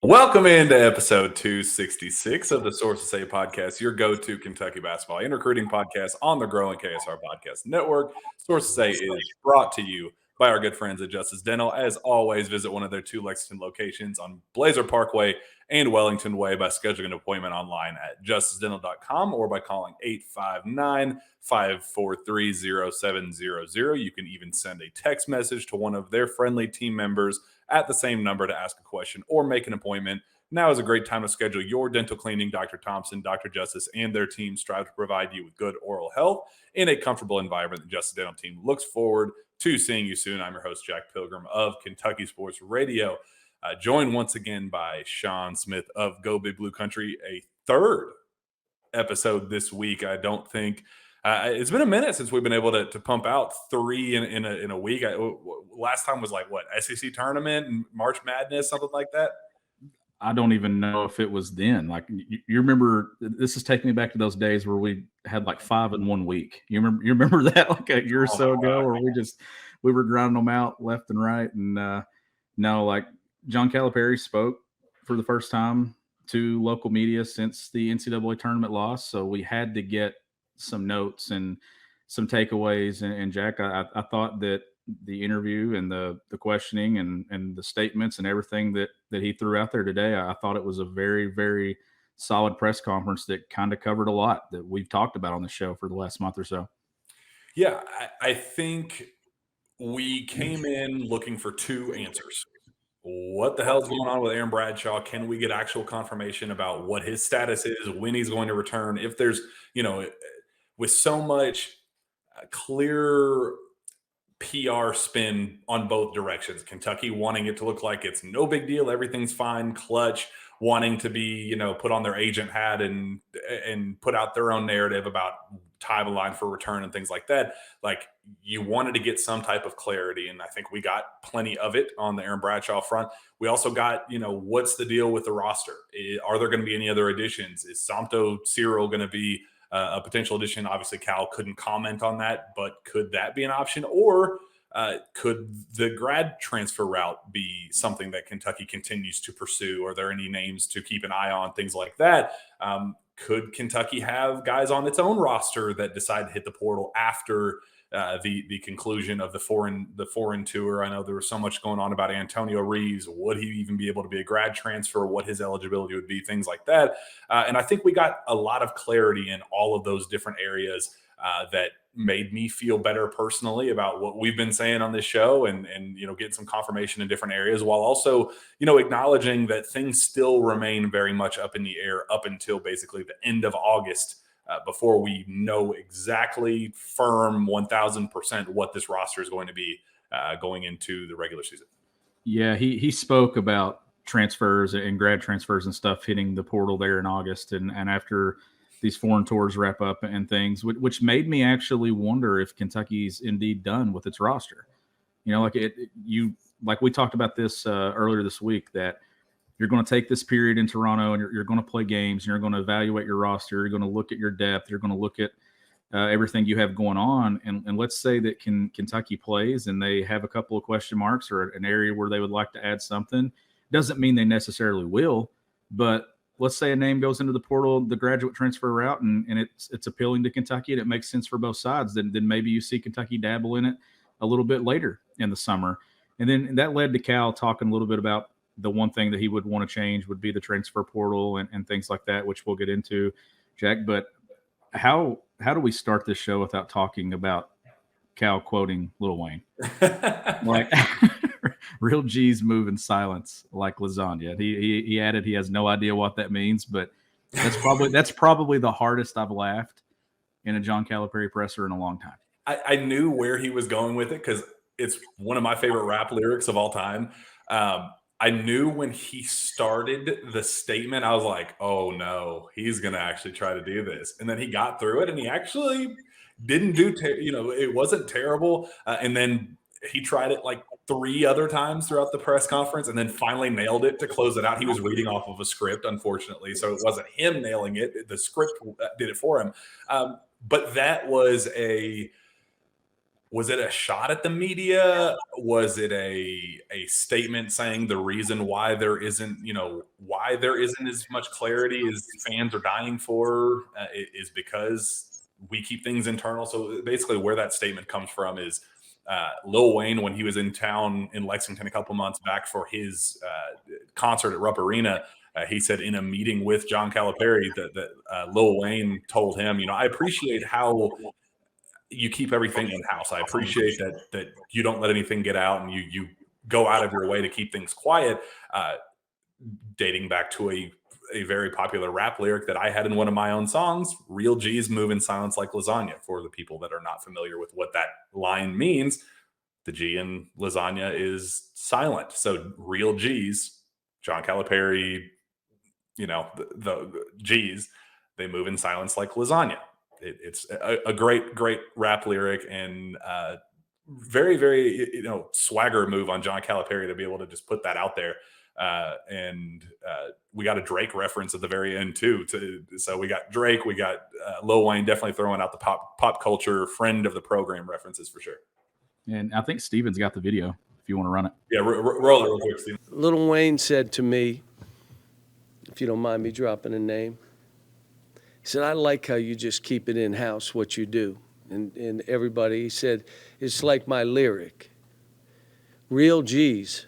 Welcome into episode 266 of the Sources Say podcast, your go-to Kentucky basketball and recruiting podcast on the growing KSR Podcast Network. Sources Say is brought to you by our good friends at Justice Dental. As always, visit one of their two Lexington locations on Blazer Parkway and Wellington Way by scheduling an appointment online at justicedental.com or by calling 859-543-0700. You can even send a text message to one of their friendly team members at the same number to ask a question or make an appointment. Now is a great time to schedule your dental cleaning. Dr. Thompson, Dr. Justice, and their team strive to provide you with good oral health in a comfortable environment. The Justice Dental team looks forward to seeing you soon. I'm your host, Jack Pilgrim of Kentucky Sports Radio, joined once again by Shawn Smith of Go Big Blue Country, a third episode this week. I don't think it's been a minute since we've been able to pump out three in a week. Last time was like what, SEC tournament and March Madness, something like that. I don't even know if it was then. Like you remember, this is taking me back to those days where we had like 5 in 1 week. You remember that like a year or so ago, where we were grinding them out left and right. And no, like John Calipari spoke for the first time to local media since the NCAA tournament loss, so we had to get some notes and some takeaways. And Jack, I thought that the interview and the questioning and the statements and everything that he threw out there today, I thought it was a very, very solid press conference that kind of covered a lot that we've talked about on the show for the last month or so. Yeah, I think we came in looking for two answers. What the hell's going on with Aaron Bradshaw? Can we get actual confirmation about what his status is, when he's going to return? If there's, with so much clear PR spin on both directions, Kentucky wanting it to look like it's no big deal, everything's fine, Clutch wanting to be, put on their agent hat and put out their own narrative about time of line for return and things like that. Like, you wanted to get some type of clarity, and I think we got plenty of it on the Aaron Bradshaw front. We also got, what's the deal with the roster? Are there going to be any other additions? Is Somto Cyril going to be a potential addition? Obviously, Cal couldn't comment on that, but could that be an option? Or could the grad transfer route be something that Kentucky continues to pursue? Are there any names to keep an eye on, things like that? Could Kentucky have guys on its own roster that decide to hit the portal after the conclusion of the foreign tour? I know there was so much going on about Antonio Reeves. Would he even be able to be a grad transfer? What his eligibility would be, things like that. And I think we got a lot of clarity in all of those different areas that made me feel better personally about what we've been saying on this show, and get some confirmation in different areas, while also, acknowledging that things still remain very much up in the air up until basically the end of August, before we know exactly firm 1,000% what this roster is going to be going into the regular season. Yeah, he spoke about transfers and grad transfers and stuff hitting the portal there in August, and after these foreign tours wrap up and things, which made me actually wonder if Kentucky's indeed done with its roster. Like we talked about this earlier this week, that you're going to take this period in Toronto and you're going to play games and you're going to evaluate your roster. You're going to look at your depth. You're going to look at everything you have going on. And let's say that Kentucky plays and they have a couple of question marks or an area where they would like to add something. Doesn't mean they necessarily will, but let's say a name goes into the portal, the graduate transfer route, and it's appealing to Kentucky and it makes sense for both sides. Then maybe you see Kentucky dabble in it a little bit later in the summer. And then that led to Cal talking a little bit about the one thing that he would want to change would be the transfer portal and things like that, which we'll get into, Jack. But how do we start this show without talking about Cal quoting Lil Wayne? Like, real G's move in silence like lasagna. He added he has no idea what that means, but that's probably the hardest I've laughed in a John Calipari presser in a long time. I knew where he was going with it because it's one of my favorite rap lyrics of all time. I knew when he started the statement, I was like, oh no, he's going to actually try to do this. And then he got through it and he actually didn't do, it wasn't terrible. And then he tried it like 3 other times throughout the press conference and then finally nailed it to close it out. He was reading off of a script, unfortunately, so it wasn't him nailing it. The script did it for him. But that was Was it a shot at the media? Was it a statement saying the reason why there isn't, why there isn't as much clarity as fans are dying for is because we keep things internal? So basically, where that statement comes from is Lil Wayne, when he was in town in Lexington a couple months back for his concert at Rupp Arena, he said in a meeting with John Calipari that Lil Wayne told him, I appreciate how you keep everything in house. I appreciate that you don't let anything get out and you go out of your way to keep things quiet. Dating back to a very popular rap lyric that I had in one of my own songs, real G's move in silence like lasagna. For the people that are not familiar with what that line means, the G in lasagna is silent. So real G's, John Calipari, the G's, they move in silence like lasagna. It's a great rap lyric, and very, very, swagger move on John Calipari to be able to just put that out there. And we got a Drake reference at the very end too. So we got Drake, we got Lil Wayne definitely throwing out the pop culture friend of the program references for sure. And I think Steven's got the video if you want to run it. Yeah, roll it real quick, Steven. Lil Wayne said to me, if you don't mind me dropping a name, he said, I like how you just keep it in-house, what you do. And everybody, he said, it's like my lyric. Real G's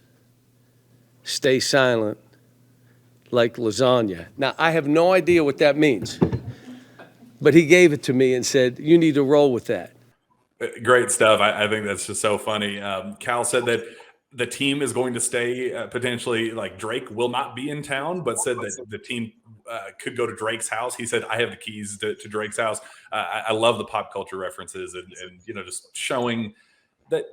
stay silent like lasagna. Now, I have no idea what that means, but he gave it to me and said, you need to roll with that. Great stuff. I think that's just so funny. Cal said that the team is going to stay potentially, like Drake will not be in town, but said that the team could go to Drake's house. He said, I have the keys to Drake's house. I love the pop culture references and just showing that,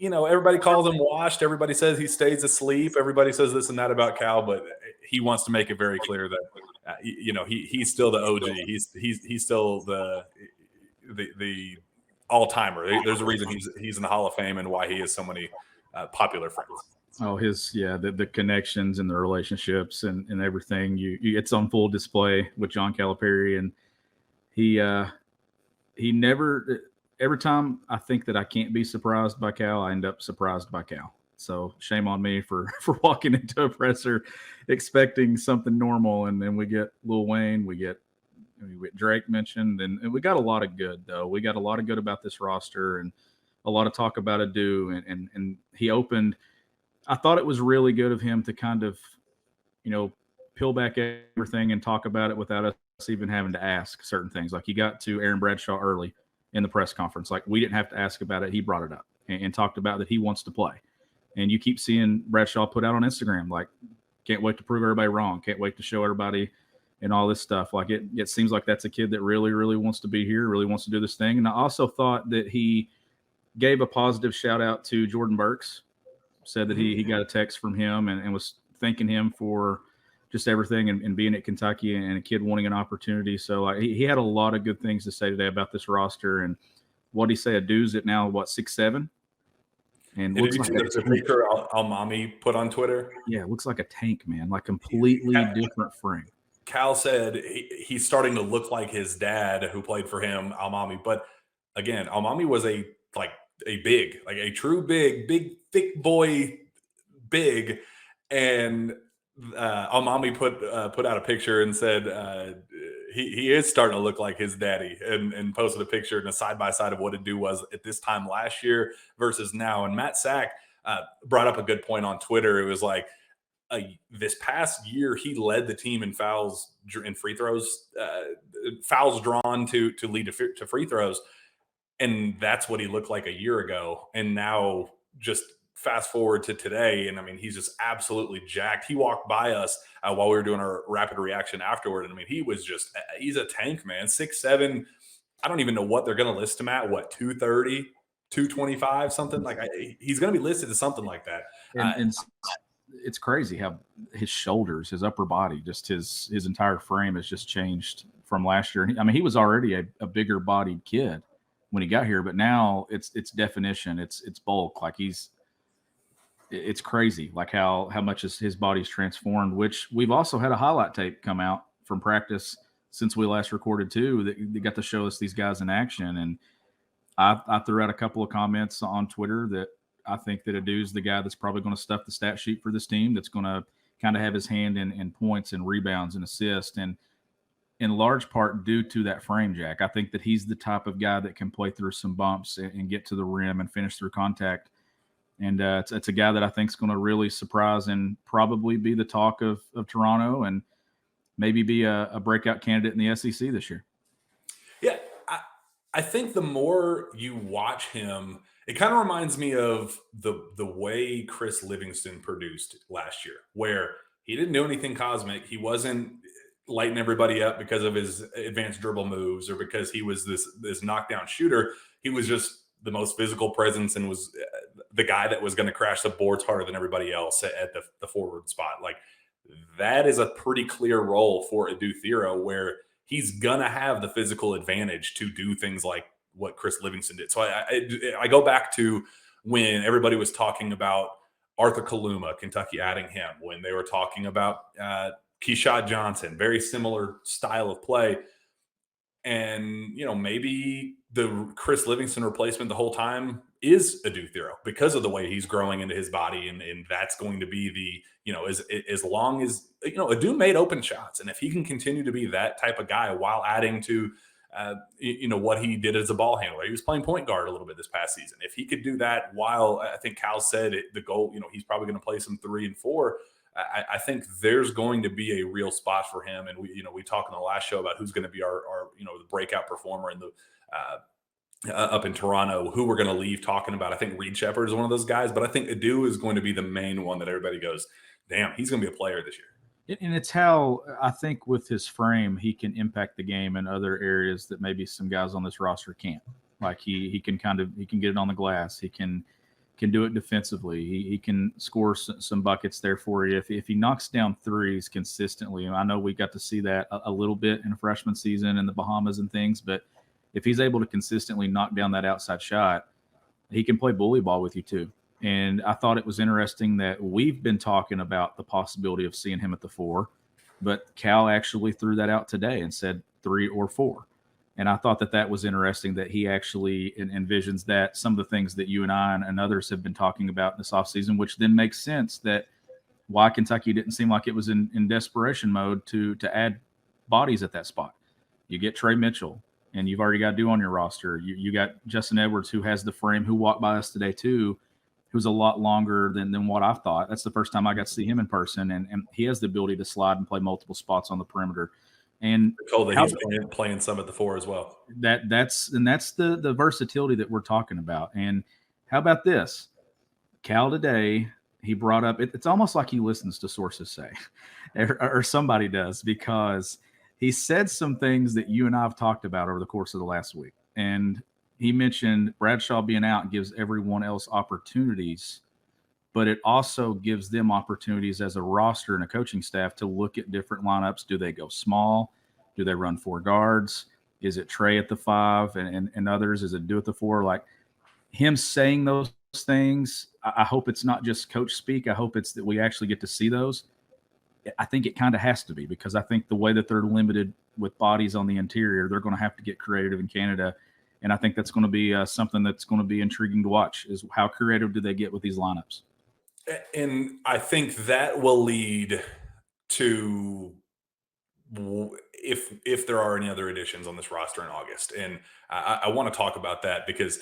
everybody calls him washed. Everybody says he stays asleep. Everybody says this and that about Cal, but he wants to make it very clear that, he's still the OG. He's still the all timer. There's a reason he's in the Hall of Fame and why he has so many popular friends. Oh, the connections and the relationships and everything. It's on full display with John Calipari, and he never. Every time I think that I can't be surprised by Cal, I end up surprised by Cal. So shame on me for walking into a presser expecting something normal, and then we get Lil Wayne, we get Drake mentioned, and we got a lot of good though. We got a lot of good about this roster and a lot of talk about Adu, and he opened. I thought it was really good of him to kind of, peel back everything and talk about it without us even having to ask certain things. Like he got to Aaron Bradshaw early in the press conference. Like we didn't have to ask about it. He brought it up and talked about that he wants to play. And you keep seeing Bradshaw put out on Instagram, like, can't wait to prove everybody wrong. Can't wait to show everybody and all this stuff. Like it seems like that's a kid that really, really wants to be here, really wants to do this thing. And I also thought that he gave a positive shout out to Jordan Burks, said that he got a text from him and was thanking him for just everything and being at Kentucky and a kid wanting an opportunity. So he had a lot of good things to say today about this roster. And what he said, Adu's at now, 6'7"? And did you see the picture Al-Mami put on Twitter? Yeah, it looks like a tank, man, like completely different frame. Cal said he's starting to look like his dad who played for him, Al-Mami. But again, Al-Mami was a true big, thick boy, big. And Al-Mami put out a picture and said he is starting to look like his daddy, and posted a picture and a side-by-side of what Adu was at this time last year versus now. And Matt Sack brought up a good point on Twitter. It was like, this past year, he led the team in fouls and free throws, fouls drawn to lead to free throws. And that's what he looked like a year ago. And now just fast forward to today, and I mean, he's just absolutely jacked. He walked by us while we were doing our rapid reaction afterward. And I mean, he's a tank, man. 6'7". I don't even know what they're going to list him at. 230, 225, something like he's going to be listed as something like that. And it's crazy how his shoulders, his upper body, just his entire frame has just changed from last year. I mean, he was already a bigger bodied kid when he got here, but now it's definition, it's bulk. Like it's crazy, like how much his body's transformed, which we've also had a highlight tape come out from practice since we last recorded too, that got to show us these guys in action. And I threw out a couple of comments on Twitter that I think that Adu's the guy that's probably going to stuff the stat sheet for this team, that's going to kind of have his hand in points and rebounds and assists. And in large part due to that frame, Jack. I think that he's the type of guy that can play through some bumps and get to the rim and finish through contact. And it's a guy that I think is going to really surprise and probably be the talk of Toronto and maybe be a breakout candidate in the SEC this year. Yeah, I think the more you watch him, it kind of reminds me of the way Chris Livingston produced last year, where he didn't do anything cosmic. He wasn't lighting everybody up because of his advanced dribble moves or because he was this knockdown shooter. He was just the most physical presence and was the guy that was going to crash the boards harder than everybody else at the forward spot. Like, that is a pretty clear role for Adu Thero, where he's going to have the physical advantage to do things like what Chris Livingston did. So I go back to when everybody was talking about Arthur Kaluma, Kentucky adding him, when they were talking about Keyshawn Johnson, very similar style of play. And, maybe the Chris Livingston replacement the whole time is Adu Thero because of the way he's growing into his body. And that's going to be as long as, Adu made open shots. And if he can continue to be that type of guy while adding to, what he did as a ball handler, he was playing point guard a little bit this past season. If he could do that while, I think Cal said the goal, he's probably going to play some 3 and 4. I think there's going to be a real spot for him. And we talked in the last show about who's going to be our the breakout performer in the up in Toronto, who we're going to leave talking about. I think Reed Shepherd is one of those guys, but I think Adu is going to be the main one that everybody goes, damn, he's going to be a player this year. And it's how I think with his frame, he can impact the game in other areas that maybe some guys on this roster can't. Like he can get it on the glass. He can do it defensively. He can score some buckets there for you. If he knocks down threes consistently, I know we got to see that a little bit in a freshman season in the Bahamas and things, but if he's able to consistently knock down that outside shot, he can play bully ball with you too. And I thought it was interesting that we've been talking about the possibility of seeing him at the 4, but Cal actually threw that out today and said 3 or 4. And I thought that was interesting that he actually envisions that some of the things that you and I and others have been talking about in this offseason, which then makes sense that why Kentucky didn't seem like it was in desperation mode to add bodies at that spot. You get Trey Mitchell, and you've already got Adu on your roster. You got Justin Edwards, who has the frame, who walked by us today too, who's a lot longer than what I thought. That's the first time I got to see him in person, and he has the ability to slide and play multiple spots on the perimeter. And told that he's playing some at the 4 as well. That's the versatility that we're talking about. And how about this? Cal today, he brought up, it's almost like he listens to sources say, or somebody does, because he said some things that you and I have talked about over the course of the last week. And he mentioned Bradshaw being out gives everyone else opportunities, but it also gives them opportunities as a roster and a coaching staff to look at different lineups. Do they go small? Do they run 4 guards? Is it Trey at the 5 and others? Is it Adu at the 4? Like, him saying those things, I hope it's not just coach speak. I hope it's that we actually get to see those. I think it kind of has to be, because I think the way that they're limited with bodies on the interior, they're going to have to get creative in Canada. And I think that's going to be something that's going to be intriguing to watch, is how creative do they get with these lineups. And I think that will lead to if there are any other additions on this roster in August. And I want to talk about that because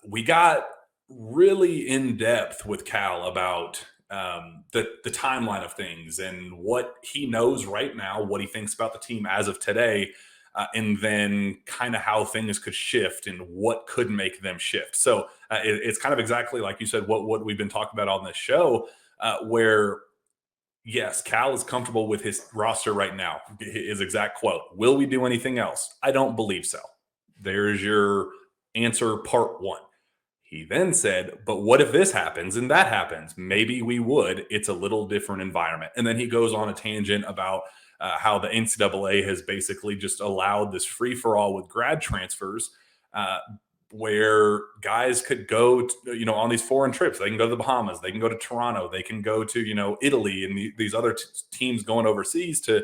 we got really in depth with Cal about the timeline of things and what he knows right now, what he thinks about the team as of today, and then kind of how things could shift and what could make them shift. So it's kind of exactly like you said, what we've been talking about on this show, where yes, Cal is comfortable with his roster right now. His exact quote: "Will we do anything else? I don't believe so." There's your answer, part 1. He then said, but what if this happens and that happens? Maybe we would. It's a little different environment. And then he goes on a tangent about how the NCAA has basically just allowed this free-for-all with grad transfers, where guys could go to, on these foreign trips. They can go to the Bahamas. They can go to Toronto. They can go to, Italy and these other teams going overseas to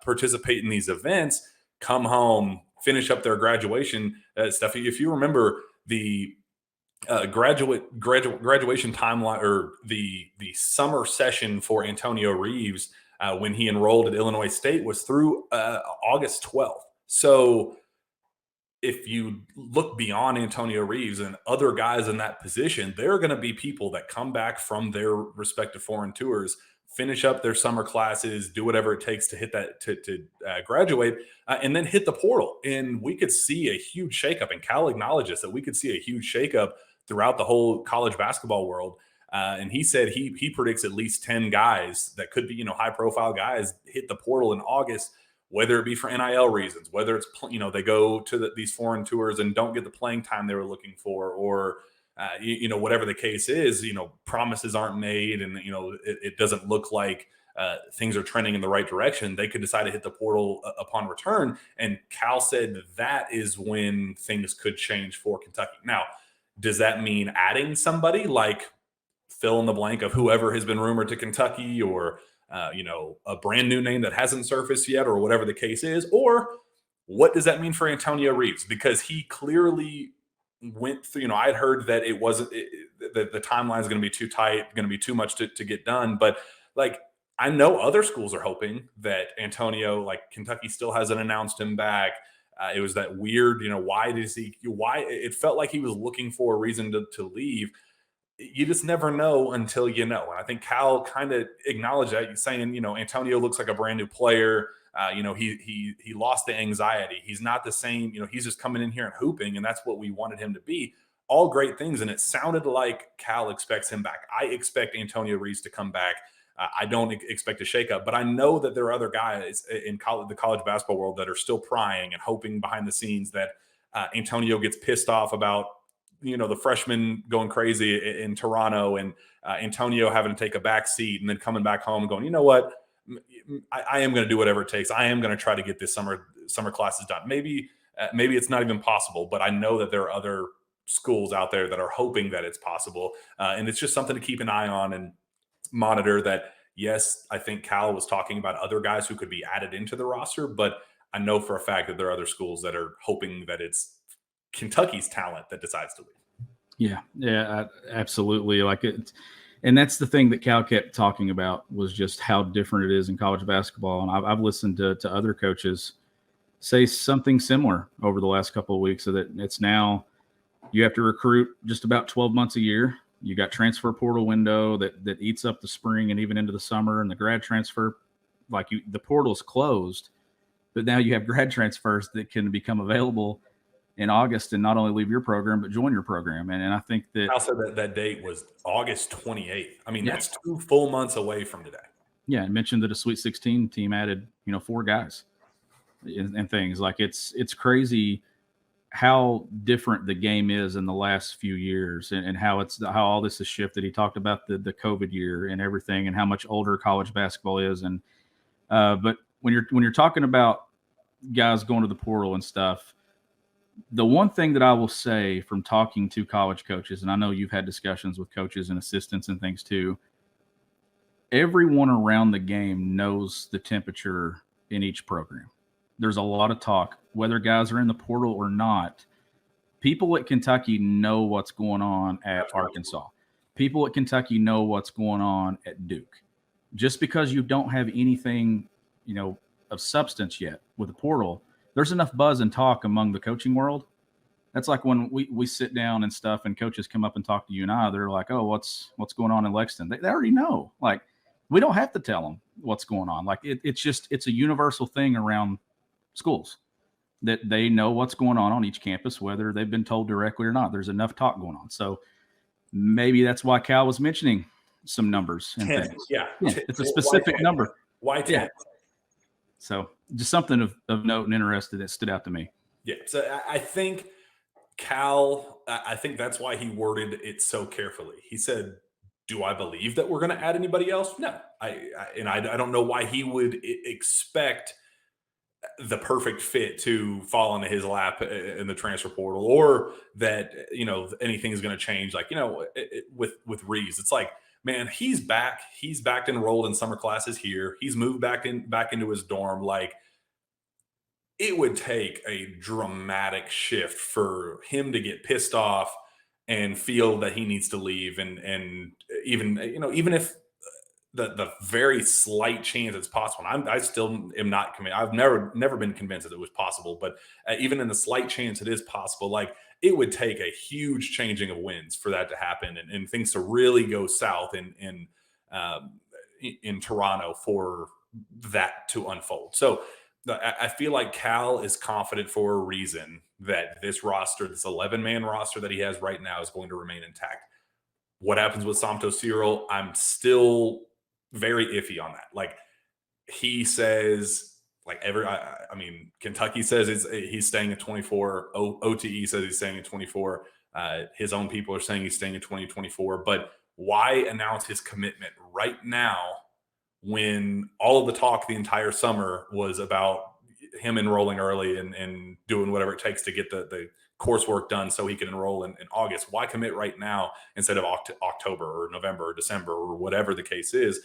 participate in these events, come home, finish up their graduation stuff. If you remember the graduation timeline, or the summer session for Antonio Reeves when he enrolled at Illinois State was through August 12th. So if you look beyond Antonio Reeves and other guys in that position, there are going to be people that come back from their respective foreign tours, finish up their summer classes, do whatever it takes to hit that to graduate, and then hit the portal. And we could see a huge shakeup. And Cal acknowledges that we could see a huge shakeup throughout the whole college basketball world. And he said he predicts at least 10 guys that could be, high profile guys hit the portal in August, whether it be for NIL reasons, whether it's, they go to these foreign tours and don't get the playing time they were looking for, or, whatever the case is, promises aren't made and, it doesn't look like things are trending in the right direction. They could decide to hit the portal upon return. And Cal said that is when things could change for Kentucky. Now, does that mean adding somebody like fill in the blank of whoever has been rumored to Kentucky, or a brand new name that hasn't surfaced yet, or whatever the case is? Or what does that mean for Antonio Reeves? Because he clearly went through, I had heard that it wasn't, that the timeline is going to be too tight, going to be too much to get done. But like, I know other schools are hoping that Antonio, like Kentucky still hasn't announced him back. It was that weird, why it felt like he was looking for a reason to leave. You just never know until you know. And I think Cal kind of acknowledged that, saying, Antonio looks like a brand new player. He lost the anxiety. He's not the same, he's just coming in here and hooping, and that's what we wanted him to be. All great things. And it sounded like Cal expects him back. I expect Antonio Reeves to come back. I don't expect a shakeup, but I know that there are other guys in the college basketball world that are still prying and hoping behind the scenes that Antonio gets pissed off about, the freshmen going crazy in Toronto, and Antonio having to take a back seat and then coming back home and going, you know what, I am going to do whatever it takes. I am going to try to get this summer classes done. Maybe it's not even possible, but I know that there are other schools out there that are hoping that it's possible. And it's just something to keep an eye on and monitor. That, yes, I think Cal was talking about other guys who could be added into the roster, but I know for a fact that there are other schools that are hoping that it's Kentucky's talent that decides to leave. Yeah, absolutely. Like it, and that's the thing that Cal kept talking about, was just how different it is in college basketball. And I've listened to other coaches say something similar over the last couple of weeks, so that it's now you have to recruit just about 12 months a year. You got transfer portal window that eats up the spring and even into the summer, and the grad transfer, the portal's closed, but now you have grad transfers that can become available in August and not only leave your program, but join your program. And I think that I said that date was August 28th. I mean, that's 2 full months away from today. Yeah. I mentioned that a Sweet 16 team added, 4 guys and things. Like it's crazy how different the game is in the last few years, and how all this has shifted. He talked about the COVID year and everything, and how much older college basketball is. And, but when you're talking about guys going to the portal and stuff, the one thing that I will say from talking to college coaches, and I know you've had discussions with coaches and assistants and things too, everyone around the game knows the temperature in each program. There's a lot of talk, whether guys are in the portal or not. People at Kentucky know what's going on at Arkansas. People at Kentucky know what's going on at Duke. Just because you don't have anything, of substance yet with the portal, there's enough buzz and talk among the coaching world. That's like when we sit down and stuff, and coaches come up and talk to you and I, they're like, oh, what's going on in Lexington? They already know. Like, we don't have to tell them what's going on. Like it's a universal thing around schools, that they know what's going on each campus, whether they've been told directly or not. There's enough talk going on. So maybe that's why Cal was mentioning some numbers and 10, things. Yeah. It's a specific number. Why 10? Yeah. So just something of note and interesting that stood out to me. Yeah. So I think Cal, I think that's why he worded it so carefully. He said, do I believe that we're going to add anybody else? No. I don't know why he would expect the perfect fit to fall into his lap in the transfer portal, or that, anything's going to change. Like, with Reeves, it's like, man, he's back enrolled in summer classes here. He's moved back into his dorm. Like, it would take a dramatic shift for him to get pissed off and feel that he needs to leave, and even even if the very slight chance it's possible. I still am not convinced. I've never been convinced that it was possible, but even in the slight chance it is possible, like it would take a huge changing of winds for that to happen, and things to really go south um, in Toronto for that to unfold. So I feel like Cal is confident for a reason that this roster, this 11-man roster that he has right now, is going to remain intact. What happens with Santos Cyril, I'm still very iffy on that. Like he says, like I mean, Kentucky says he's staying at 24. OTE says he's staying at 24. His own people are saying he's staying at 2024. But why announce his commitment right now when all of the talk the entire summer was about him enrolling early and doing whatever it takes to get the coursework done so he can enroll in August? Why commit right now instead of October or November or December or whatever the case is?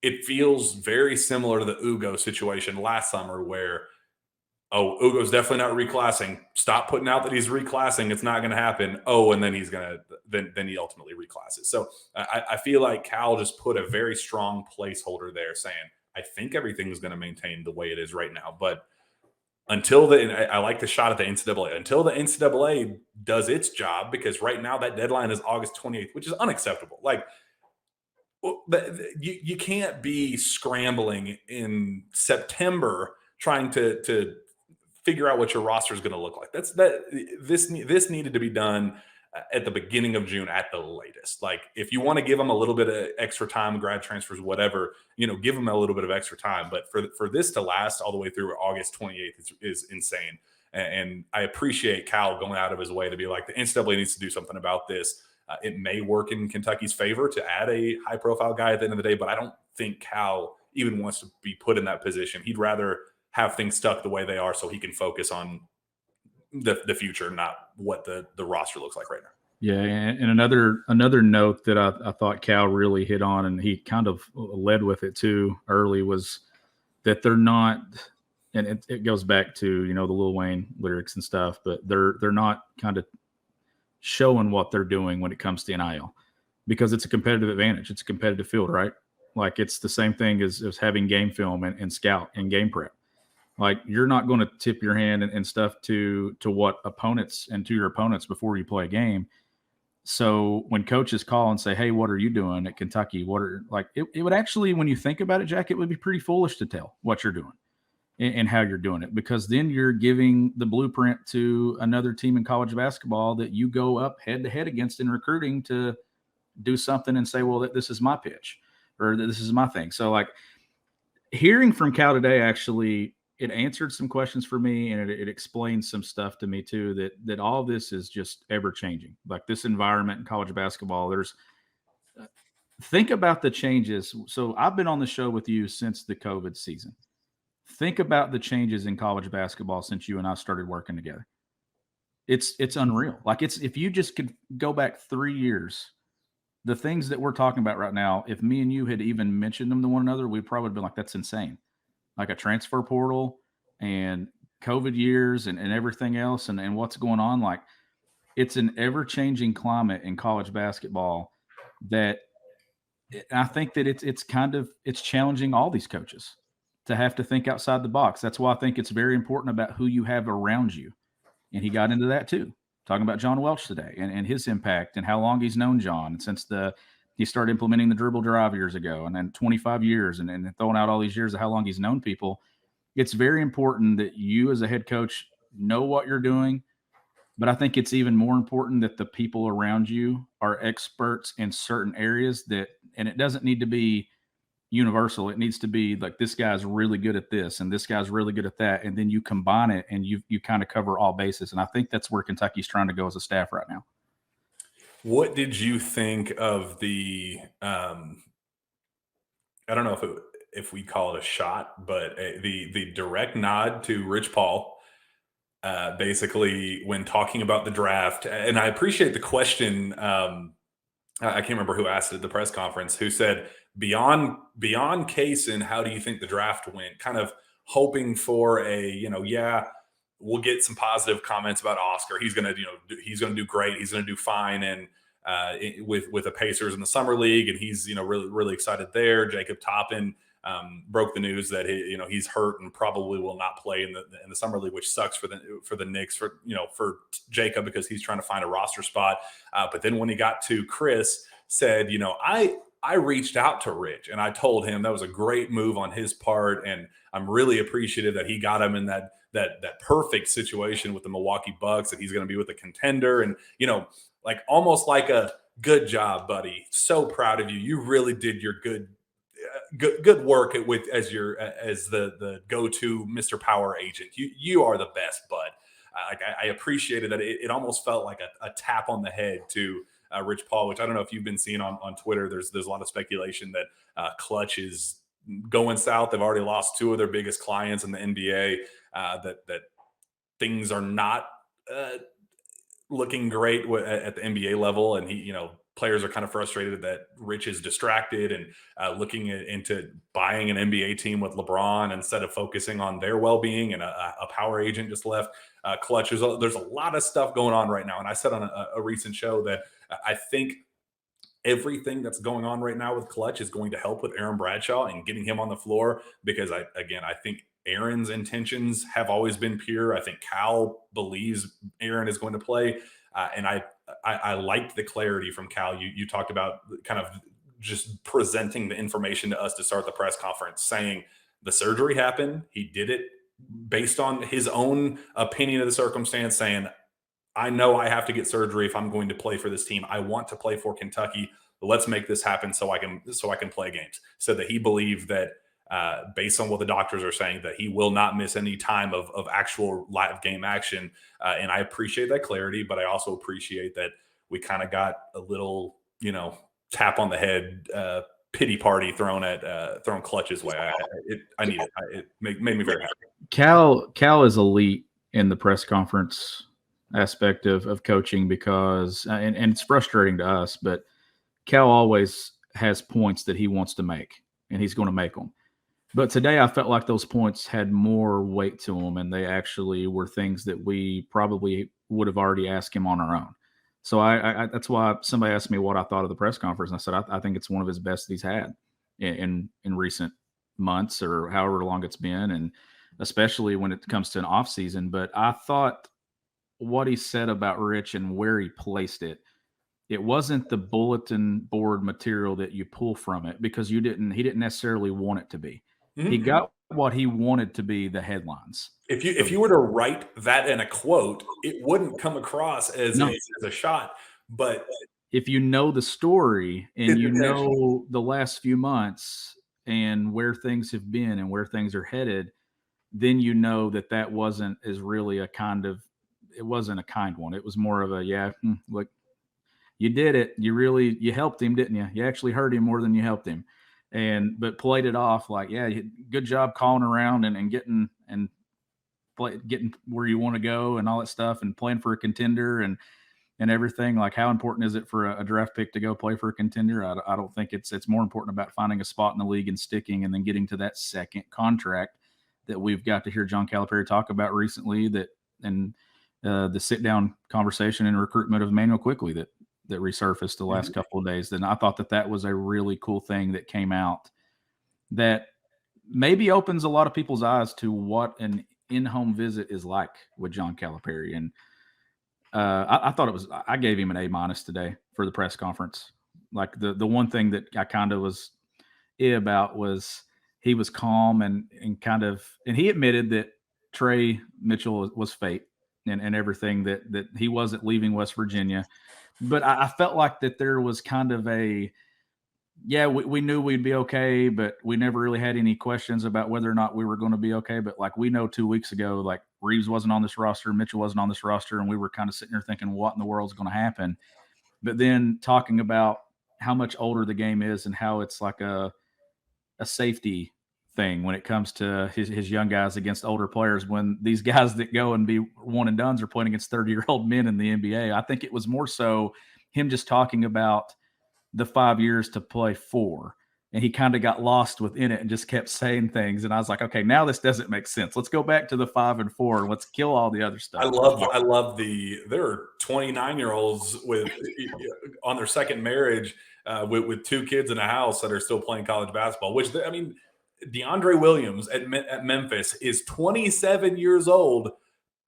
It feels very similar to the Ugo situation last summer where, oh, Ugo's definitely not reclassing. Stop putting out that he's reclassing. It's not going to happen. Oh, and then he's going to, then he ultimately reclasses. So I feel like Cal just put a very strong placeholder there saying, I think everything's going to maintain the way it is right now. But until I like the shot at the NCAA, until the NCAA does its job, because right now that deadline is August 28th, which is unacceptable. Like, you can't be scrambling in September trying to figure out what your roster is going to look like. This needed to be done at the beginning of June at the latest. Like if you want to give them a little bit of extra time, grad transfers, whatever, give them a little bit of extra time. But for this to last all the way through August 28th is insane. And I appreciate Cal going out of his way to be like, the NCAA needs to do something about this. It may work in Kentucky's favor to add a high-profile guy at the end of the day, but I don't think Cal even wants to be put in that position. He'd rather have things stuck the way they are so he can focus on the future, not what the roster looks like right now. Yeah, and another note that I thought Cal really hit on, and he kind of led with it too early, was that they're not, and it goes back to the Lil Wayne lyrics and stuff, but they're not kind of showing what they're doing when it comes to NIL, because it's a competitive advantage. It's a competitive field, right? Like it's the same thing as having game film and scout and game prep. Like you're not going to tip your hand and stuff to what opponents and to your opponents before you play a game. So when coaches call and say, hey, what are you doing at Kentucky? It would actually, when you think about it, Jack, it would be pretty foolish to tell what you're doing and how you're doing it, because then you're giving the blueprint to another team in college basketball that you go up head to head against in recruiting to do something and say, well, this is my pitch or this is my thing. So like hearing from Cal today, actually, it answered some questions for me, and it explained some stuff to me too, that all this is just ever changing. Like this environment in college basketball, think about the changes. So I've been on the show with you since the COVID season. Think about the changes in college basketball since you and I started working together. It's unreal. Like if you just could go back 3 years, the things that we're talking about right now, if me and you had even mentioned them to one another, we'd probably been like, that's insane. Like a transfer portal and COVID years and everything else and what's going on. Like it's an ever-changing climate in college basketball that I think that it's challenging all these coaches to have to think outside the box. That's why I think it's very important about who you have around you. And he got into that too, talking about John Welch today and his impact and how long he's known John since he started implementing the dribble drive years ago, and then 25 years and throwing out all these years of how long he's known people. It's very important that you as a head coach know what you're doing, but I think it's even more important that the people around you are experts in certain areas and it doesn't need to be universal. It needs to be like, this guy's really good at this and this guy's really good at that. And then you combine it and you kind of cover all bases. And I think that's where Kentucky's trying to go as a staff right now. What did you think of the I don't know if we call it a shot, but the direct nod to Rich Paul, basically when talking about the draft? And I appreciate the question. I can't remember who asked it at the press conference, who said, beyond Case and how do you think the draft went, kind of hoping for we'll get some positive comments about Oscar. He's gonna do great. He's gonna do fine, and with the Pacers in the summer league, and he's really excited there. Jacob Toppin broke the news that he's hurt and probably will not play in the summer league, which sucks for the Knicks for Jacob, because he's trying to find a roster spot. But then when he got to Chris, said, I reached out to Rich and I told him that was a great move on his part, and I'm really appreciative that he got him in that perfect situation with the Milwaukee Bucks, that he's going to be with a contender, and like almost like a good job, buddy. So proud of you. You really did your good work as the go-to Mr. Power agent. You are the best, bud. I appreciated that. It almost felt like a tap on the head to Rich Paul, which I don't know if you've been seeing on Twitter. There's a lot of speculation that Clutch is going south. They've already lost two of their biggest clients in the NBA. That things are not looking great at the NBA level, and players are kind of frustrated that Rich is distracted and looking into buying an NBA team with LeBron instead of focusing on their well-being. And a power agent just left Clutch. There's a lot of stuff going on right now, and I said on a recent show that I think everything that's going on right now with Clutch is going to help with Aaron Bradshaw and getting him on the floor, because I think Aaron's intentions have always been pure. I think Cal believes Aaron is going to play. And I liked the clarity from Cal. You talked about kind of just presenting the information to us to start the press conference, saying the surgery happened. He did it based on his own opinion of the circumstance, saying, I know I have to get surgery if I'm going to play for this team. I want to play for Kentucky. Let's make this happen so I can play games. So that he believed that based on what the doctors are saying, that he will not miss any time of actual live game action. And I appreciate that clarity, but I also appreciate that we kind of got a little, tap on the head, pity party thrown Clutch's way. I need it. It made me very happy. Cal is elite in the press conference aspect of coaching, because and it's frustrating to us, but Cal always has points that he wants to make, and he's going to make them. But today I felt like those points had more weight to them, and they actually were things that we probably would have already asked him on our own. So I that's why somebody asked me what I thought of the press conference, and I said I think it's one of his best he's had in recent months, or however long it's been, and especially when it comes to an off season. But I thought what he said about Rich and where he placed it, it wasn't the bulletin board material that you pull from it, because he didn't necessarily want it to be. Mm-hmm. He got what he wanted to be the headlines. If you were to write that in a quote, it wouldn't come across as a shot. But if you know the story and you know the last few months and where things have been and where things are headed, then you know that wasn't as really it wasn't a kind one. It was more of a, like, you did it. You helped him, didn't you? You actually hurt him more than you helped him. But played it off like, good job calling around and getting where you want to go and all that stuff, and playing for a contender and everything. Like, how important is it for a draft pick to go play for a contender? I don't think it's more important about finding a spot in the league and sticking, and then getting to that second contract that we've got to hear John Calipari talk about recently, the sit down conversation and recruitment of Emmanuel Quickly that resurfaced the last couple of days. Then I thought that was a really cool thing that came out that maybe opens a lot of people's eyes to what an in-home visit is like with John Calipari. And I thought I gave him an A- today for the press conference. Like, the one thing that I kind of was about was he was calm and he admitted that Trey Mitchell was fate and everything, that he wasn't leaving West Virginia. But I felt like that there was kind of we knew we'd be okay, but we never really had any questions about whether or not we were going to be okay. But like, we know 2 weeks ago, like, Reeves wasn't on this roster, Mitchell wasn't on this roster, and we were kind of sitting there thinking, what in the world is going to happen? But then talking about how much older the game is and how it's like a safety thing when it comes to his young guys against older players, when these guys that go and be one and dones are playing against 30-year-old men in the NBA. I think it was more so him just talking about the 5 years to play for and he kind of got lost within it and just kept saying things. And I was like, okay, now this doesn't make sense. Let's go back to the 5 and 4 and let's kill all the other stuff. I love there are 29-year-olds with on their second marriage with 2 kids in a house that are still playing college basketball, which I mean, DeAndre Williams at Memphis is 27 years old,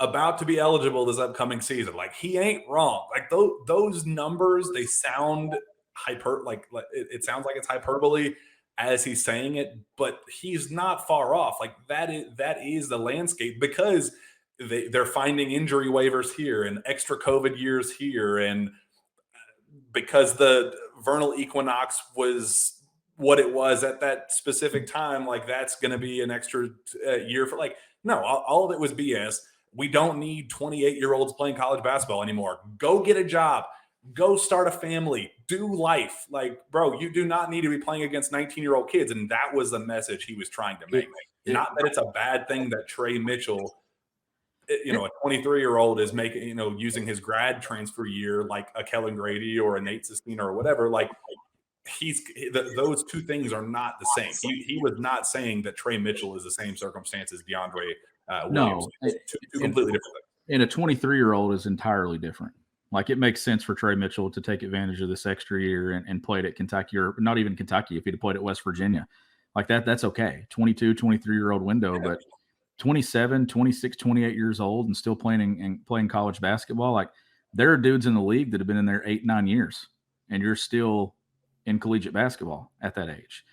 about to be eligible this upcoming season. Like, he ain't wrong. Like, those numbers, they sound it sounds like it's hyperbole as he's saying it, but he's not far off. Like, that is the landscape, because they're finding injury waivers here and extra COVID years here, and because the vernal equinox was what it was at that specific time, like, that's going to be an extra year for, like, no, all of it was BS. We don't need 28-year-olds playing college basketball anymore. Go get a job. Go start a family. Do life. Like, bro, you do not need to be playing against 19-year-old kids. And that was the message he was trying to make. Not that it's a bad thing that Trey Mitchell, a 23-year-old is making, using his grad transfer year like a Kellen Grady or a Nate Sestina or whatever. Like, those two things are not the same. He was not saying that Trey Mitchell is the same circumstance as DeAndre Williams. No, two completely different things. And a 23-year-old is entirely different. Like, it makes sense for Trey Mitchell to take advantage of this extra year and play it at Kentucky, or not even Kentucky, if he'd have played at West Virginia. Like, that's okay. 22, 23-year-old window, but 27, 26, 28 years old and still playing college basketball. Like, there are dudes in the league that have been in there 8, 9 years, and you're still in collegiate basketball at that age.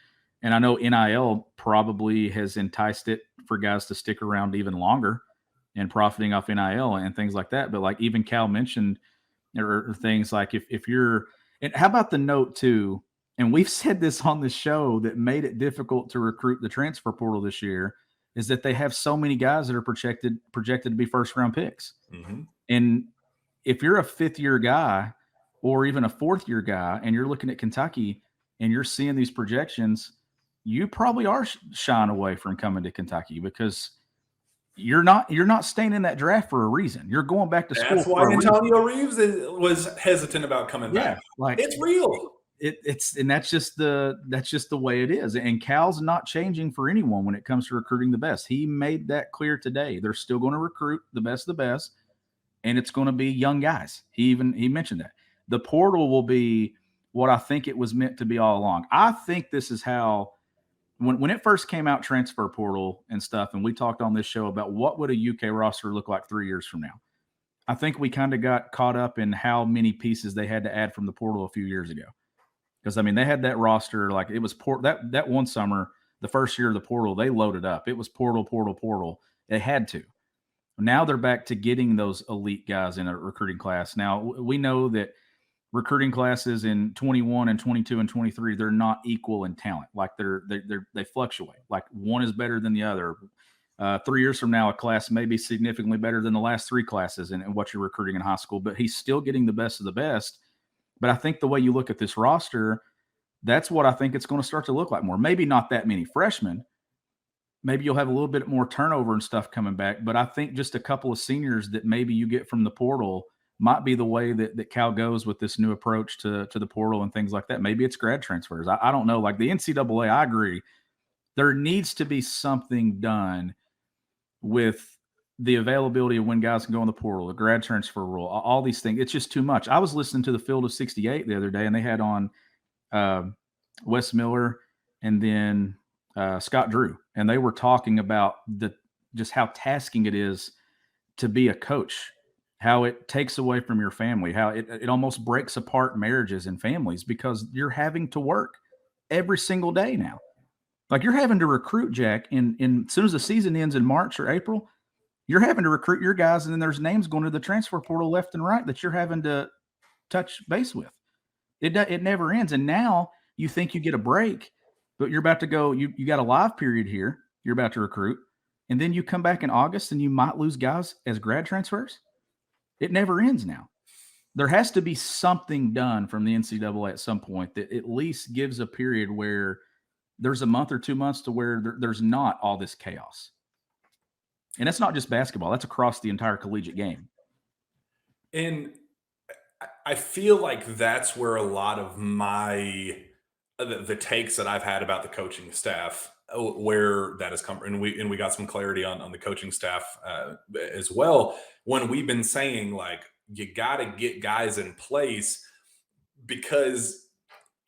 And I know NIL probably has enticed it for guys to stick around even longer and profiting off NIL and things like that. But like even Cal mentioned, there are things like if you're, and how about the note too, and we've said this on the show that made it difficult to recruit the transfer portal this year, is that they have so many guys that are projected to be first round picks. Mm-hmm. And if you're a 5th-year guy or even a 4th-year guy and you're looking at Kentucky and you're seeing these projections, you probably are shying away from coming to Kentucky because you're not staying in that draft for a reason. You're going back to school. That's why Antonio Reeves was hesitant about coming back. Like, it's real. That's just the way it is. And Cal's not changing for anyone when it comes to recruiting the best. He made that clear today. They're still going to recruit the best of the best, and it's going to be young guys. He mentioned that. The portal will be what I think it was meant to be all along. I think this is how, when it first came out, transfer portal and stuff, and we talked on this show about what would a UK roster look like 3 years from now. I think we kind of got caught up in how many pieces they had to add from the portal a few years ago. Because, I mean, they had that roster, like it was that one summer, the first year of the portal, they loaded up. It was portal. They had to. Now they're back to getting those elite guys in a recruiting class. Now, we know that recruiting classes in 21 and 22 and 23, they're not equal in talent. Like they fluctuate. Like one is better than the other. 3 years from now, a class may be significantly better than the last 3 classes in what you're recruiting in high school, but he's still getting the best of the best. But I think the way you look at this roster, that's what I think it's going to start to look like more. Maybe not that many freshmen. Maybe you'll have a little bit more turnover and stuff coming back. But I think just a couple of seniors that maybe you get from the portal might be the way that Cal goes with this new approach to the portal and things like that. Maybe it's grad transfers. I don't know. Like the NCAA, I agree. There needs to be something done with the availability of when guys can go in the portal, the grad transfer rule, all these things. It's just too much. I was listening to the Field of 68 the other day, and they had on Wes Miller and then Scott Drew, and they were talking about just how tasking it is to be a coach, how it takes away from your family, how it almost breaks apart marriages and families because you're having to work every single day now. Like you're having to recruit, Jack, in as soon as the season ends in March or April, you're having to recruit your guys, and then there's names going to the transfer portal left and right that you're having to touch base with. It never ends. And now you think you get a break, but you're about to go, you got a live period here, you're about to recruit, and then you come back in August and you might lose guys as grad transfers. It never ends now. There has to be something done from the NCAA at some point that at least gives a period where there's a month or 2 months to where there's not all this chaos. And that's not just basketball. That's across the entire collegiate game. And I feel like that's where a lot of my the takes that I've had about the coaching staff, where that has come, and we got some clarity on the coaching staff as well. When we've been saying like you got to get guys in place because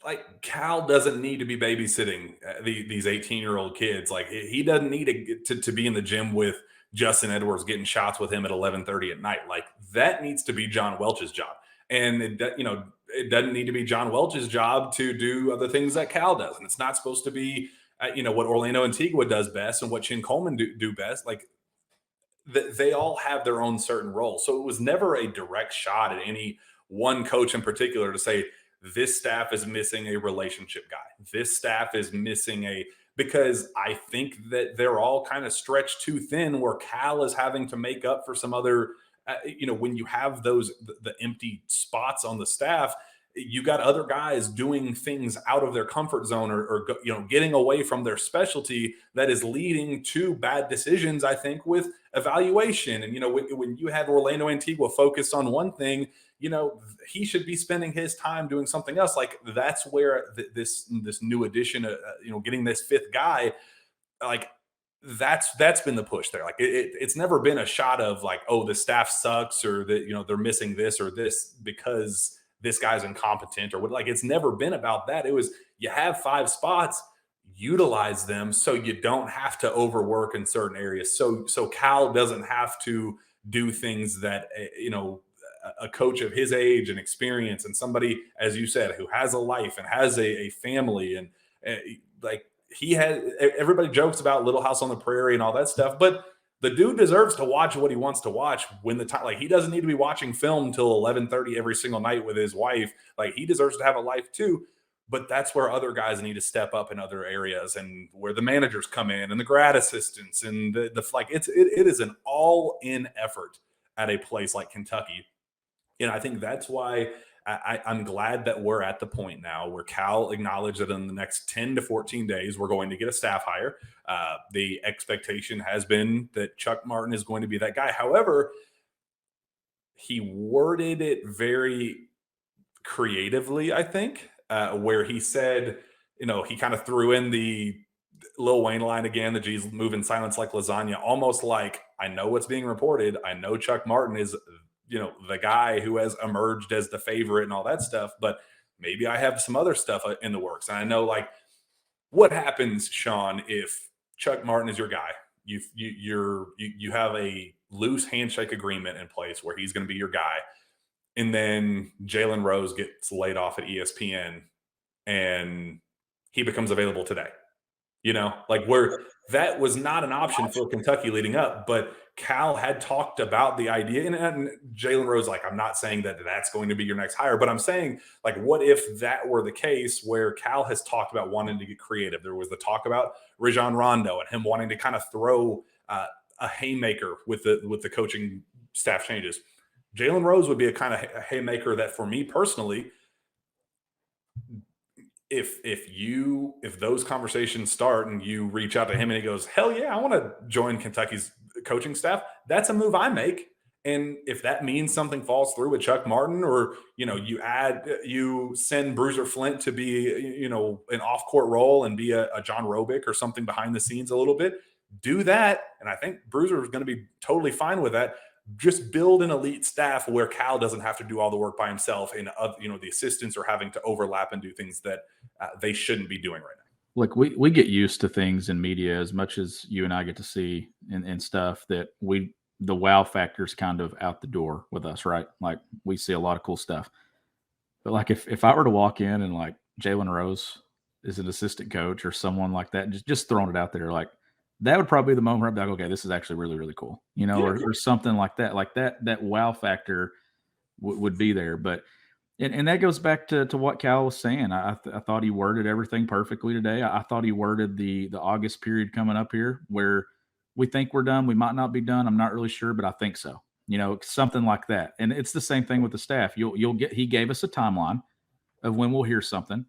like Cal doesn't need to be babysitting these 18-year-old kids. Like he doesn't need to be in the gym with Justin Edwards getting shots with him at 11:30 at night. Like that needs to be John Welch's job, and it doesn't need to be John Welch's job to do other things that Cal does, and it's not supposed to be what Orlando Antigua does best and what Chin Coleman do best. Like they all have their own certain role. So it was never a direct shot at any one coach in particular to say this staff is missing a relationship guy. This staff is missing because I think that they're all kind of stretched too thin where Cal is having to make up for some other, when you have the empty spots on the staff, you got other guys doing things out of their comfort zone or getting away from their specialty that is leading to bad decisions, I think, with evaluation. And when you have Orlando Antigua focused on one thing, he should be spending his time doing something else. Like that's where this new addition, getting this fifth guy, like that's been the push there. Like it's never been a shot of like, oh, the staff sucks or that they're missing this or this because this guy's incompetent or what. Like it's never been about that. It was you have 5 spots, utilize them so you don't have to overwork in certain areas. So Cal doesn't have to do things that a coach of his age and experience and somebody, as you said, who has a life and has a family and like he had. Everybody jokes about Little House on the Prairie and all that stuff, but the dude deserves to watch what he wants to watch when the time. Like he doesn't need to be watching film until 11:30 every single night with his wife. Like he deserves to have a life too. But that's where other guys need to step up in other areas, and where the managers come in, and the grad assistants, and the like. It is an all-in effort at a place like Kentucky, and I think that's why I'm glad that we're at the point now where Cal acknowledged that in the next 10 to 14 days we're going to get a staff hire. The expectation has been that Chuck Martin is going to be that guy. However, he worded it very creatively, I think, where he said, he kind of threw in the Lil Wayne line again, the G's move in silence like lasagna, almost like, I know what's being reported. I know Chuck Martin is, the guy who has emerged as the favorite and all that stuff, but maybe I have some other stuff in the works. And I know, like, what happens, Shawn, if Chuck Martin is your guy? You have a loose handshake agreement in place where he's going to be your guy, and then Jalen Rose gets laid off at ESPN, and he becomes available today. Like where that was not an option for Kentucky leading up, but Cal had talked about the idea, and Jalen Rose, like, I'm not saying that that's going to be your next hire, but I'm saying, like, what if that were the case where Cal has talked about wanting to get creative? There was the talk about Rajon Rondo and him wanting to kind of throw a haymaker with the coaching staff changes. Jalen Rose would be a kind of haymaker that, for me personally, if those conversations start and you reach out to him and he goes, hell yeah, I want to join Kentucky's coaching staff, that's a move I make. And if that means something falls through with Chuck Martin, or you send Bruiser Flint to be an off-court role and be a John Robick or something behind the scenes a little bit, do that. And I think Bruiser is going to be totally fine with that. Just build an elite staff where Cal doesn't have to do all the work by himself, and the assistants are having to overlap and do things that they shouldn't be doing right now. Look, we get used to things in media as much as you and I get to see and stuff, that the wow factor's kind of out the door with us, right? Like we see a lot of cool stuff. But like if I were to walk in and like Jalen Rose is an assistant coach or someone like that, just throwing it out there, like that would probably be the moment I'd be like, okay, this is actually really, really cool, or something like that. Like that wow factor would be there. But and that goes back to what Cal was saying. I thought he worded everything perfectly today. I thought he worded the August period coming up here where we think we're done. We might not be done. I'm not really sure, but I think so. Something like that. And it's the same thing with the staff. He gave us a timeline of when we'll hear something.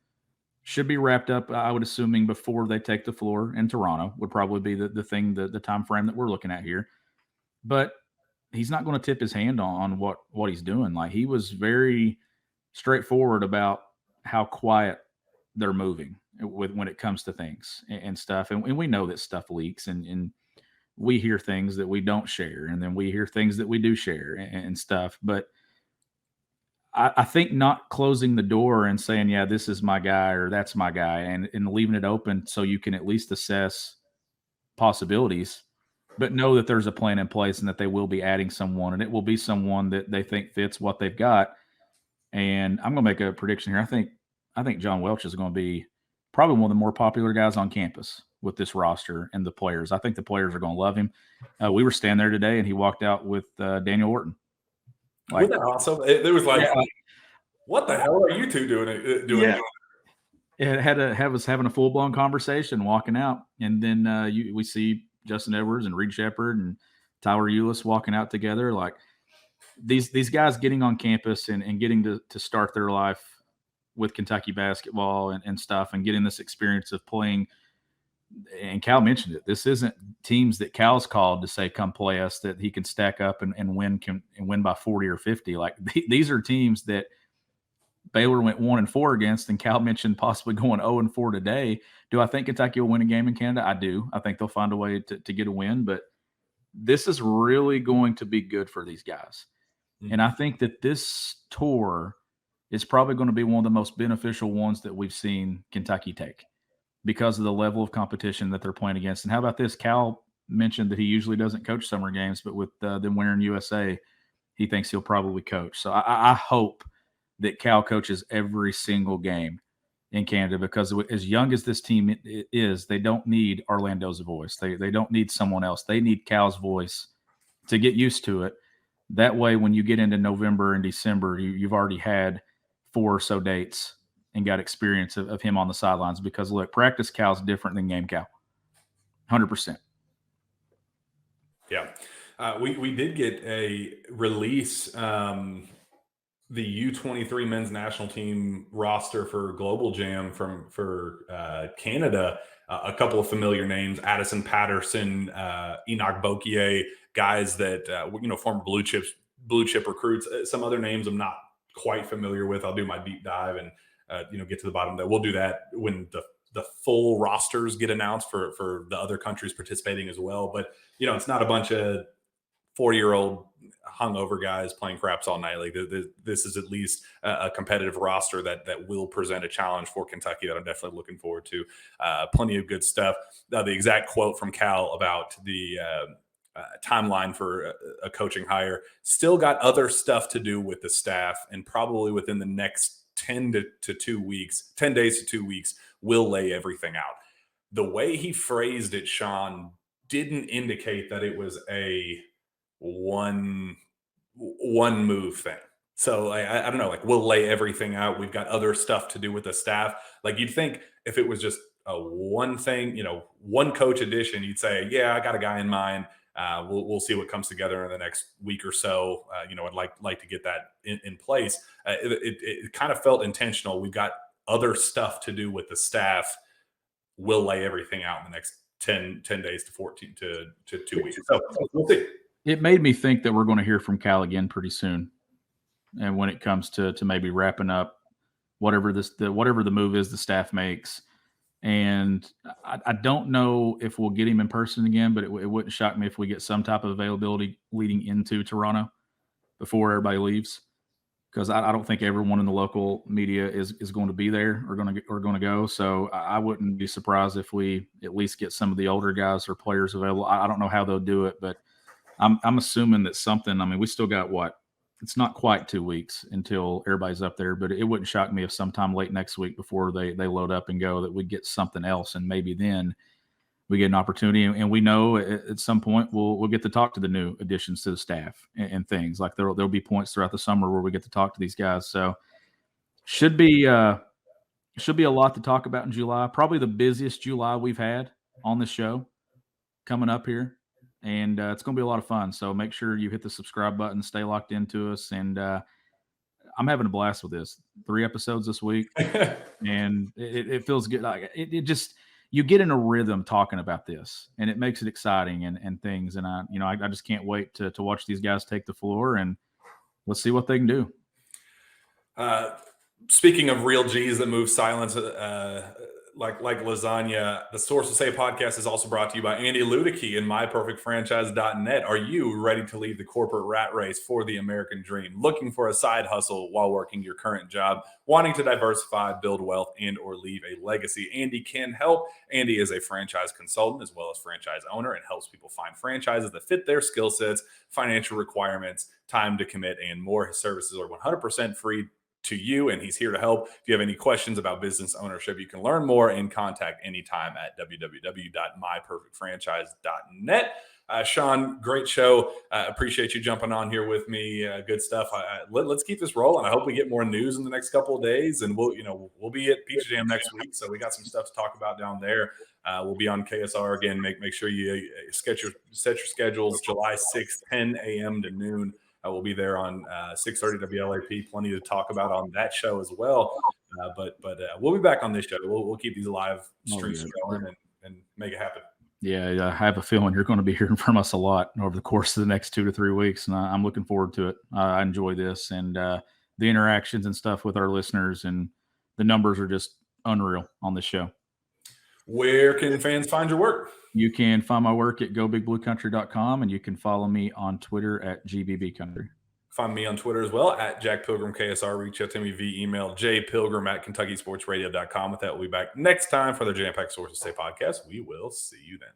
Should be wrapped up, I would assuming, before they take the floor in Toronto would probably be the thing, the time frame that we're looking at here. But he's not going to tip his hand on what he's doing. Like he was very straightforward about how quiet they're moving when it comes to things and stuff. And we know that stuff leaks, and we hear things that we don't share, and then we hear things that we do share and stuff. But I think not closing the door and saying, yeah, this is my guy or that's my guy, and leaving it open so you can at least assess possibilities, but know that there's a plan in place and that they will be adding someone, and it will be someone that they think fits what they've got. And I'm going to make a prediction here. I think John Welch is going to be probably one of the more popular guys on campus with this roster and the players. I think the players are going to love him. We were standing there today, and he walked out with Daniel Orton. Like, wasn't that awesome? It was like, what the hell are you two doing? It was having a full blown conversation walking out, and then we see Justin Edwards and Reed Shepherd and Tyler Eulis walking out together. Like these guys getting on campus and getting to start their life with Kentucky basketball and stuff, and getting this experience of playing. And Cal mentioned it. This isn't teams that Cal's called to say, come play us, that he can stack up and win by 40 or 50. Like these are teams that Baylor went 1-4 against, and Cal mentioned possibly going 0-4 today. Do I think Kentucky will win a game in Canada? I do. I think they'll find a way to get a win, but this is really going to be good for these guys. Mm-hmm. And I think that this tour is probably going to be one of the most beneficial ones that we've seen Kentucky take because of the level of competition that they're playing against. And how about this? Cal mentioned that he usually doesn't coach summer games, but with them wearing USA, he thinks he'll probably coach. So I hope that Cal coaches every single game in Canada, because as young as this team is, they don't need Orlando's voice. They don't need someone else. They need Cal's voice to get used to it. That way, when you get into November and December, you've already had 4 or so dates and got experience of him on the sidelines. Because, look, practice Cal's different than game Cal. 100%. Yeah. We did get a release the U23 men's national team roster for Global Jam for Canada. A couple of familiar names: Addison Patterson, Enoch Bokier, guys that former blue chip recruits. Some other names I'm not quite familiar with. I'll do my deep dive and get to the bottom of that. We'll do that when the full rosters get announced for the other countries participating as well. But it's not a bunch of 40-year-old hungover guys playing craps all night. Like this is at least a competitive roster that will present a challenge for Kentucky that I'm definitely looking forward to. Plenty of good stuff. The exact quote from Cal about the timeline for a coaching hire: still got other stuff to do with the staff, and probably within the next 10 days to 2 weeks, we'll lay everything out. The way he phrased it, Shawn, didn't indicate that it was a one move thing. So I don't know, like, we'll lay everything out. We've got other stuff to do with the staff. Like, you'd think if it was just a one thing, one coach addition, you'd say, yeah, I got a guy in mind. We'll see what comes together in the next week or so. I'd like to get that in place. It kind of felt intentional. We've got other stuff to do with the staff. We'll lay everything out in the next 10 days to 14 to 2 weeks. So we'll see. It made me think that we're going to hear from Cal again pretty soon. And when it comes to maybe wrapping up whatever the move is the staff makes. And I don't know if we'll get him in person again, but it wouldn't shock me if we get some type of availability leading into Toronto before everybody leaves. Because I don't think everyone in the local media is going to be there or going to go. So I wouldn't be surprised if we at least get some of the older guys or players available. I don't know how they'll do it, but I'm assuming that something. I mean, we still got it's not quite 2 weeks until everybody's up there, but it wouldn't shock me if sometime late next week before they load up and go that we get something else, and maybe then we get an opportunity. And we know at some point we'll get to talk to the new additions to the staff and things like there'll be points throughout the summer where we get to talk to these guys. So should be a lot to talk about in July. Probably the busiest July we've had on the show coming up here. And it's going to be a lot of fun. So make sure you hit the subscribe button, stay locked into us. And I'm having a blast with this. 3 episodes this week. And it feels good. Like it just, you get in a rhythm talking about this, and it makes it exciting and things. And I just can't wait to watch these guys take the floor, and let's see what they can do. speaking of real G's that move silence, like lasagna, the Sources Say podcast is also brought to you by Andy Ludicky and MyPerfectFranchise.net. Are you ready to leave the corporate rat race for the American dream? Looking for a side hustle while working your current job? Wanting to diversify, build wealth, and or leave a legacy? Andy can help. Andy is a franchise consultant as well as franchise owner and helps people find franchises that fit their skill sets, financial requirements, time to commit, and more. His services are 100% free to you, and he's here to help. If you have any questions about business ownership, you can learn more and contact anytime at www.myperfectfranchise.net. Shawn, great show. Appreciate you jumping on here with me. Good stuff. Let's keep this rolling. I hope we get more news in the next couple of days, and we'll be at Peach Jam next week, so we got some stuff to talk about down there. We'll be on KSR again. Make sure you set your schedules. July 6th, 10 a.m. to noon. We'll be there on 6:30 WLAP. Plenty to talk about on that show as well. But we'll be back on this show. We'll keep these live streams going and make it happen. Yeah, I have a feeling you're going to be hearing from us a lot over the course of the next 2 to 3 weeks, and I'm looking forward to it. I enjoy this and the interactions and stuff with our listeners, and the numbers are just unreal on this show. Where can fans find your work? You can find my work at gobigbluecountry.com, and you can follow me on Twitter at GBBCountry. Find me on Twitter as well at Jack Pilgrim KSR. Reach out to me via email, jpilgrim@KentuckySportsRadio.com. With that, we'll be back next time for the Jam Pack Sources Say podcast. We will see you then.